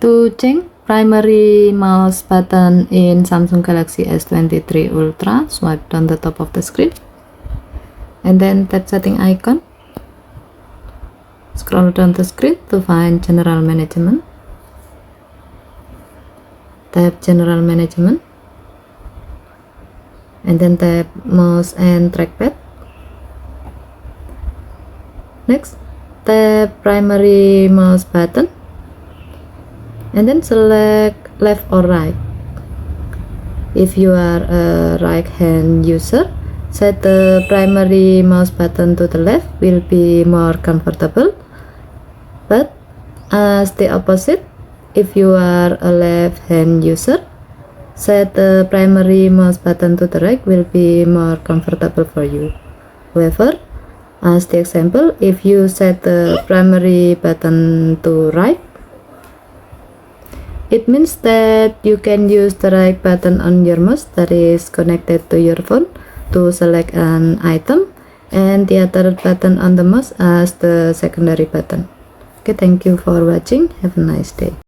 To change primary mouse button in Samsung Galaxy S23 Ultra, swipe down the top of the screen and then tap setting icon. Scroll down the screen to find general management. Tap general management and then tap mouse and trackpad. Next, tap primary mouse button and then select left or right. If you are a right hand user, set the primary mouse button to the left will be more comfortable, but as the opposite, if you are a left hand user, set the primary mouse button to the right will be more comfortable for you. However, as the example, if you set the primary button to right, it means that you can use the right button on your mouse that is connected to your phone to select an item, and the other button on the mouse as the secondary button. Okay, thank you for watching. Have a nice day.